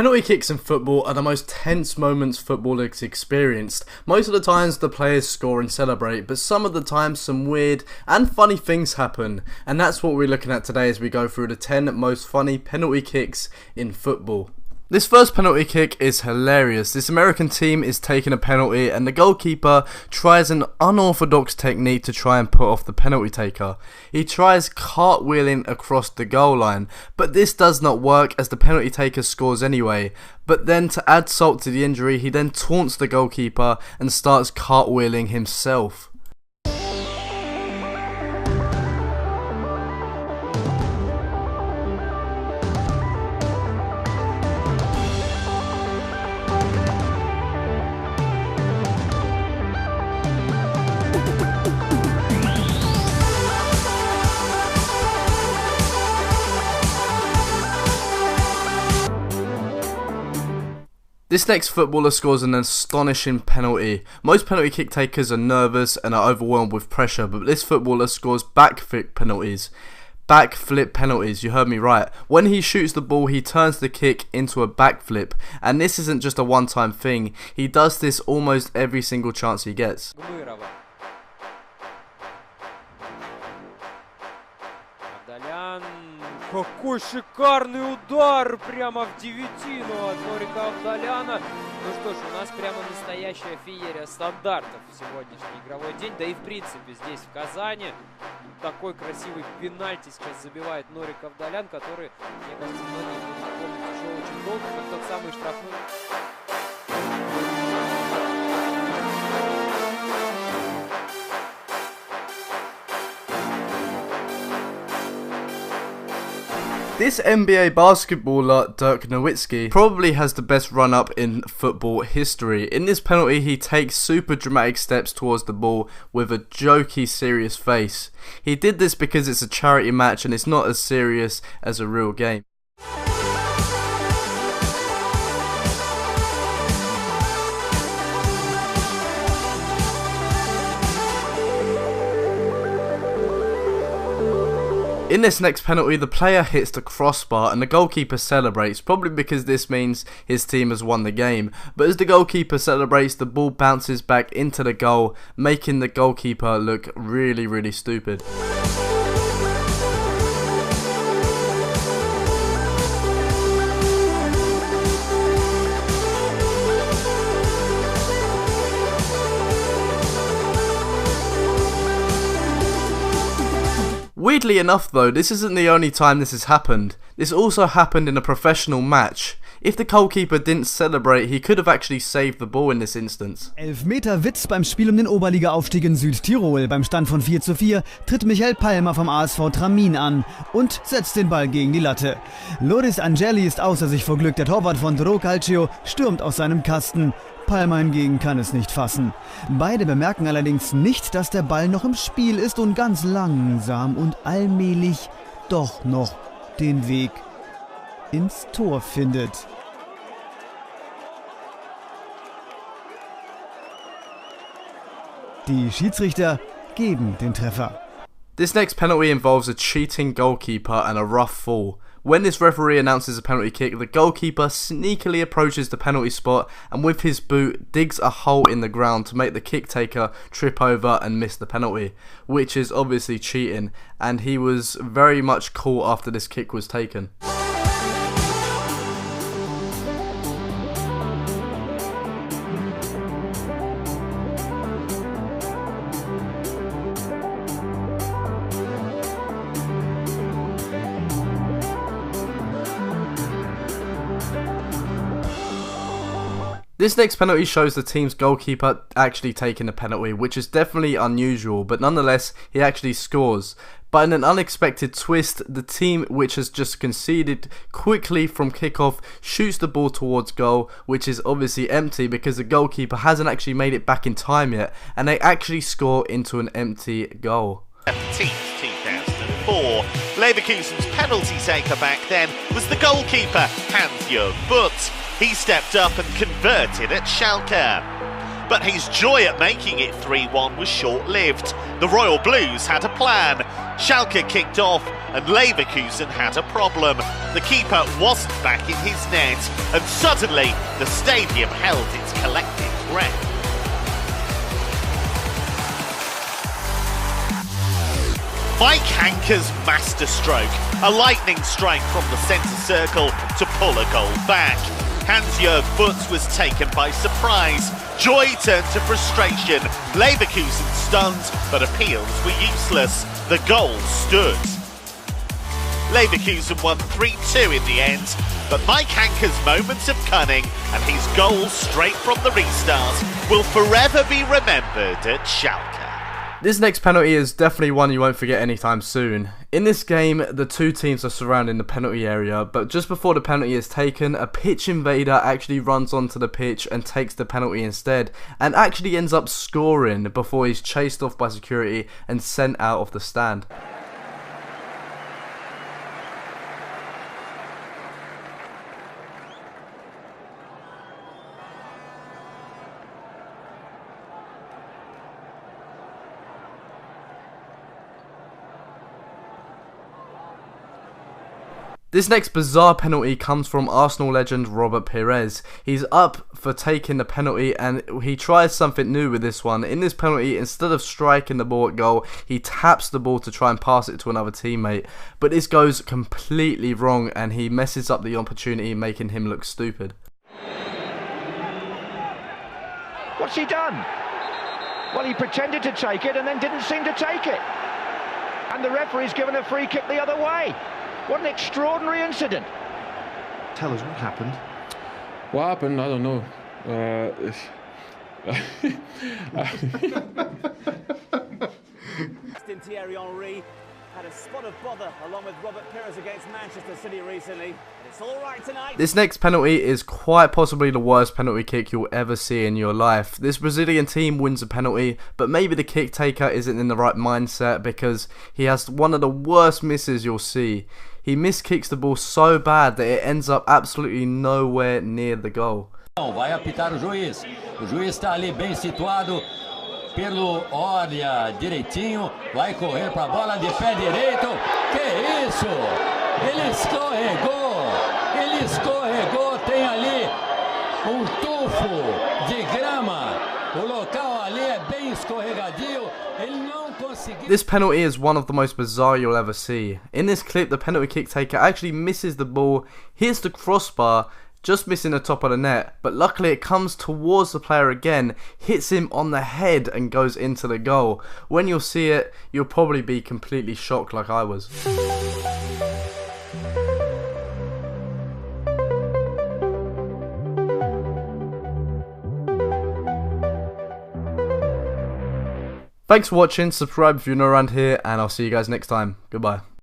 Penalty kicks in football are the most tense moments footballers experienced. Most of the times the players score and celebrate, but some of the times some weird and funny things happen. And that's what we're looking at today as we go through the 10 most funny penalty kicks in football. This first penalty kick is hilarious. This American team is taking a penalty and the goalkeeper tries an unorthodox technique to try and put off the penalty taker. He tries cartwheeling across the goal line, but this does not work as the penalty taker scores anyway. But then to add salt to the injury, he then taunts the goalkeeper and starts cartwheeling himself. This next footballer scores an astonishing penalty. Most penalty kick takers are nervous and are overwhelmed with pressure, but this footballer scores backflip penalties. Backflip penalties, you heard me right. When he shoots the ball, he turns the kick into a backflip, and this isn't just a one-time thing. He does this almost every single chance he gets. Какой шикарный удар прямо в девятину от Норика Авдаляна. Ну что ж, у нас прямо настоящая феерия стандартов в сегодняшний игровой день. Да и в принципе здесь в Казани такой красивый пенальти сейчас забивает Норик Авдалян, который, мне кажется, многие будут помнить еще очень долго, как тот самый штрафной. This NBA basketballer, Dirk Nowitzki, probably has the best run-up in football history. In this penalty, he takes super dramatic steps towards the ball with a jokey, serious face. He did this because it's a charity match and it's not as serious as a real game. In this next penalty, the player hits the crossbar and the goalkeeper celebrates, probably because this means his team has won the game. But as the goalkeeper celebrates, the ball bounces back into the goal, making the goalkeeper look really stupid. Weirdly enough though, this isn't the only time this has happened. This also happened in a professional match. If the goalkeeper didn't celebrate, he could have actually saved the ball in this instance. Elfmeter Witz beim Spiel den Oberliga-Aufstieg in Südtirol. Beim Stand von 4:4 tritt Michael Palmer vom ASV Tramin an und setzt den Ball gegen die Latte. Loris Angeli ist außer sich vor Glück. Der Torwart von Dro Calcio stürmt aus seinem Kasten. Palmer hingegen kann es nicht fassen. Beide bemerken allerdings nicht, dass der Ball noch im Spiel ist und ganz langsam und allmählich doch noch den Weg ins Tor findet. Die Schiedsrichter geben den Treffer. This next penalty involves a cheating goalkeeper and a rough fall. When this referee announces a penalty kick, the goalkeeper sneakily approaches the penalty spot and with his boot digs a hole in the ground to make the kick taker trip over and miss the penalty, which is obviously cheating, and he was very much caught after this kick was taken. This next penalty shows the team's goalkeeper actually taking a penalty, which is definitely unusual, but nonetheless, he actually scores. But in an unexpected twist, the team which has just conceded quickly from kickoff shoots the ball towards goal, which is obviously empty because the goalkeeper hasn't actually made it back in time yet, and they actually score into an empty goal. 2004. Leverkusen's penalty taker back then was the goalkeeper, Hans-Jörg Butt. He stepped up and converted at Schalke. but his joy at making it 3-1 was short-lived. The Royal Blues had a plan. Schalke kicked off and Leverkusen had a problem. The keeper wasn't back in his net, and suddenly the stadium held its collective breath. Mike Hanke's masterstroke, a lightning strike from the centre circle to pull a goal back. Hans-Jörg Butt was taken by surprise. Joy turned to frustration. Leverkusen stunned, but appeals were useless. The goal stood. Leverkusen won 3-2 in the end, but Mike Hanke's moments of cunning and his goals straight from the restart will forever be remembered at Schalke. This next penalty is definitely one you won't forget anytime soon. In this game, the two teams are surrounding the penalty area, but just before the penalty is taken, a pitch invader actually runs onto the pitch and takes the penalty instead, and actually ends up scoring before he's chased off by security and sent out of the stand. This next bizarre penalty comes from Arsenal legend Robert Pires. He's up for taking the penalty and he tries something new with this one. In this penalty, instead of striking the ball at goal, he taps the ball to try and pass it to another teammate. But this goes completely wrong and he messes up the opportunity, making him look stupid. What's he done? Well, he pretended to take it and then didn't seem to take it. And the referee's given a free kick the other way. What an extraordinary incident. Tell us what happened. What happened? I don't know. Thierry Henry had a spot of bother along with Robert Pires against Manchester City recently. But it's all right tonight. This next penalty is quite possibly the worst penalty kick you'll ever see in your life. This Brazilian team wins a penalty, but maybe the kick taker isn't in the right mindset because he has one of the worst misses you'll see. He miskicks the ball so bad that it ends up absolutely nowhere near the goal. Vai apitar o juiz. O juiz está ali bem situado. Pelo olha direitinho, vai correr para a bola de pé direito. Que isso? Ele escorregou, tem ali tufo de grama. O local ali é bem escorregadio. Ele não conseguiu. This penalty is one of the most bizarre you'll ever see. In this clip, the penalty kick taker actually misses the ball, hits the crossbar, just missing the top of the net, but luckily it comes towards the player again, hits him on the head and goes into the goal. When you'll see it, you'll probably be completely shocked like I was. Thanks for watching, subscribe if you're new around here, and I'll see you guys next time. Goodbye.